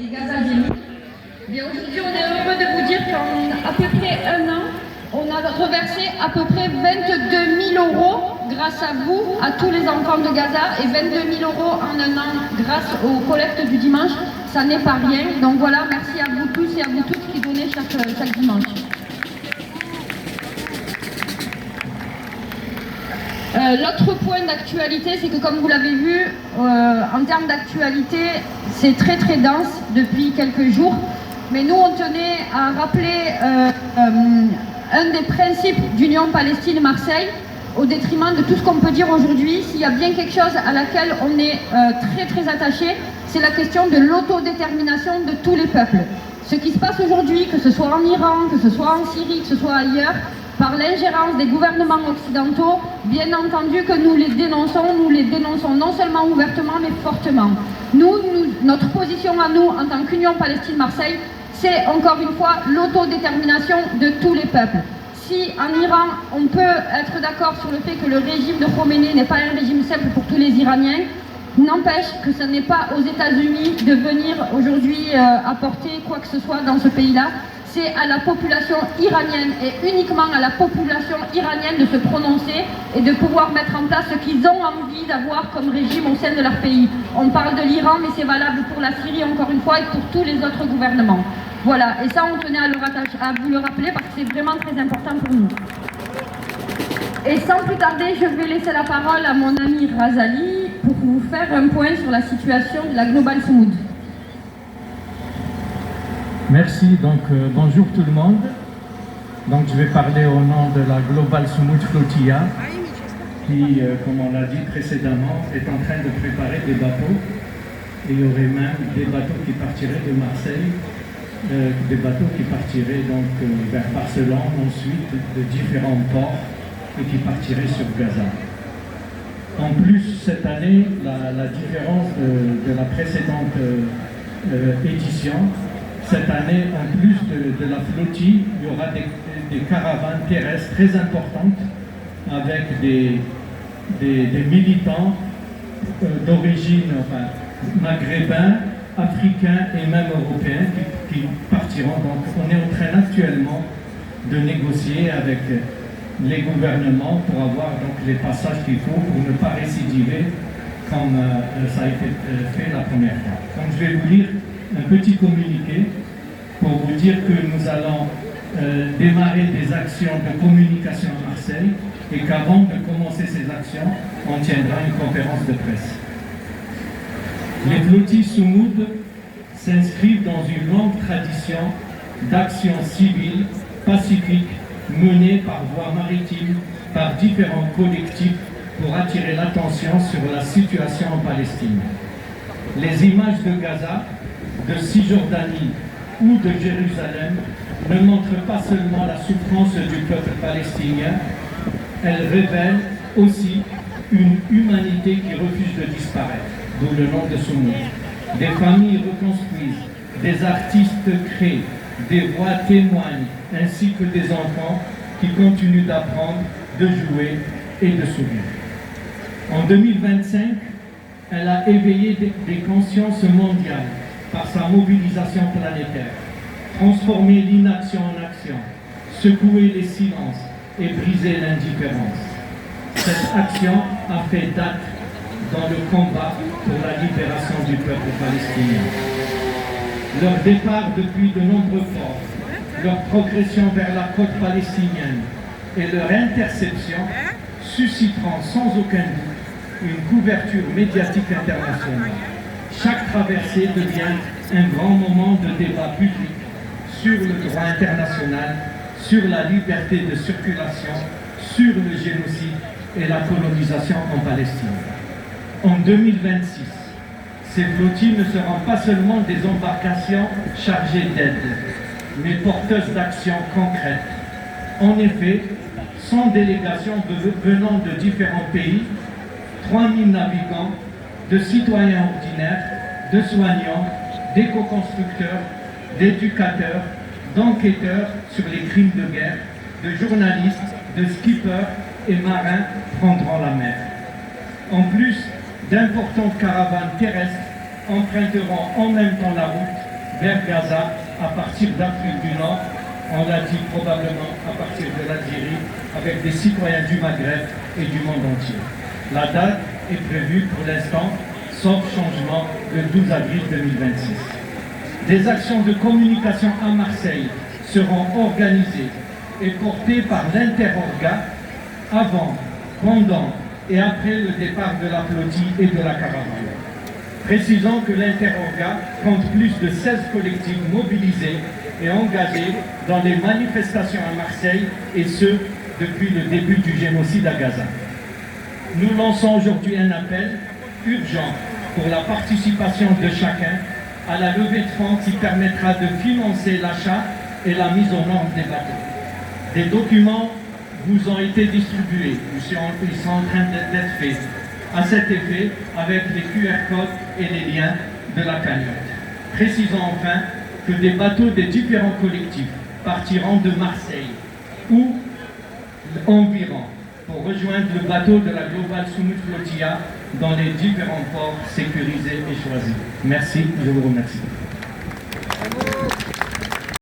et Gaza Jimmy. Bien, aujourd'hui, on est heureux de vous dire qu'en à peu près un an, on a reversé à peu près 22 000 euros grâce à vous, à tous les enfants de Gaza, et 22 000 euros en un an grâce aux collectes du dimanche. Ça n'est pas rien. Donc voilà, merci à vous tous et à vous toutes qui donnez chaque dimanche. L'autre point d'actualité, c'est que comme vous l'avez vu, en termes d'actualité, c'est très très dense depuis quelques jours. Mais nous, on tenait à rappeler un des principes d'Union Palestine-Marseille, au détriment de tout ce qu'on peut dire aujourd'hui. S'il y a bien quelque chose à laquelle on est très très attaché, c'est la question de l'autodétermination de tous les peuples. Ce qui se passe aujourd'hui, que ce soit en Iran, que ce soit en Syrie, que ce soit ailleurs, par l'ingérence des gouvernements occidentaux, bien entendu que nous les dénonçons non seulement ouvertement mais fortement. Notre position à nous en tant qu'Union Palestine-Marseille, c'est encore une fois l'autodétermination de tous les peuples. Si en Iran, on peut être d'accord sur le fait que le régime de Khomeini n'est pas un régime simple pour tous les Iraniens, n'empêche que ce n'est pas aux États-Unis de venir aujourd'hui apporter quoi que ce soit dans ce pays-là. C'est à la population iranienne et uniquement à la population iranienne de se prononcer et de pouvoir mettre en place ce qu'ils ont envie d'avoir comme régime au sein de leur pays. On parle de l'Iran, mais c'est valable pour la Syrie encore une fois et pour tous les autres gouvernements. Voilà, et ça on tenait à vous le rappeler parce que c'est vraiment très important pour nous. Et sans plus tarder, je vais laisser la parole à mon ami Razali pour vous faire un point sur la situation de la Global Soumoud. Merci, donc bonjour tout le monde. Donc je vais parler au nom de la Global Soumoud Flotilla qui, comme on l'a dit précédemment, est en train de préparer des bateaux. Et il y aurait même des bateaux qui partiraient de Marseille, des bateaux qui partiraient donc vers Barcelone, ensuite de différents ports et qui partiraient sur Gaza. En plus, cette année, la différence de la précédente édition, cette année, en plus de la flottille, il y aura des caravanes terrestres très importantes avec des militants d'origine maghrébins, africains et même européens qui partiront. Donc on est en train actuellement de négocier avec les gouvernements pour avoir donc les passages qu'il faut pour ne pas récidiver comme ça a été fait la première fois. Donc je vais vous lire un petit communiqué pour vous dire que nous allons démarrer des actions de communication à Marseille et qu'avant de commencer ces actions, on tiendra une conférence de presse. Les flottilles Soumoud s'inscrivent dans une longue tradition d'action civile, pacifique, menée par voie maritime par différents collectifs pour attirer l'attention sur la situation en Palestine. Les images de Gaza, de Cisjordanie ou de Jérusalem ne montrent pas seulement la souffrance du peuple palestinien, elles révèlent aussi une humanité qui refuse de disparaître, d'où le nom de Soumoud. Des familles reconstruisent, des artistes créent, des voix témoignent, ainsi que des enfants qui continuent d'apprendre, de jouer et de sourire. En 2025, elle a éveillé des consciences mondiales par sa mobilisation planétaire, transformer l'inaction en action, secouer les silences et briser l'indifférence. Cette action a fait date dans le combat pour la libération du peuple palestinien. Leur départ depuis de nombreux ports, leur progression vers la côte palestinienne et leur interception susciteront sans aucun doute une couverture médiatique internationale. Chaque traversée devient un grand moment de débat public sur le droit international, sur la liberté de circulation, sur le génocide et la colonisation en Palestine. En 2026, ces flottilles ne seront pas seulement des embarcations chargées d'aide, mais porteuses d'actions concrètes. En effet, 100 délégations venant de différents pays, 3000 navigants, de citoyens ordinaires, de soignants, d'éco-constructeurs, d'éducateurs, d'enquêteurs sur les crimes de guerre, de journalistes, de skippers et marins prendront la mer. En plus, d'importantes caravanes terrestres emprunteront en même temps la route vers Gaza à partir d'Afrique du Nord, on l'a dit probablement à partir de l'Algérie, avec des citoyens du Maghreb et du monde entier. La date est prévue pour l'instant, sauf changement, le 12 avril 2026. Des actions de communication à Marseille seront organisées et portées par l'Interorga avant, pendant et après le départ de la flottille et de la caravane. Précisons que l'Interorga compte plus de 16 collectifs mobilisés et engagés dans les manifestations à Marseille, et ce, depuis le début du génocide à Gaza. Nous lançons aujourd'hui un appel urgent pour la participation de chacun à la levée de fonds qui permettra de financer l'achat et la mise aux normes des bateaux. Des documents vous ont été distribués, ils sont en train d'être faits à cet effet avec les QR codes et les liens de la cagnotte. Précisons enfin que des bateaux des différents collectifs partiront de Marseille ou environ pour rejoindre le bateau de la Global Sumut Flotilla dans les différents ports sécurisés et choisis. Merci, je vous remercie.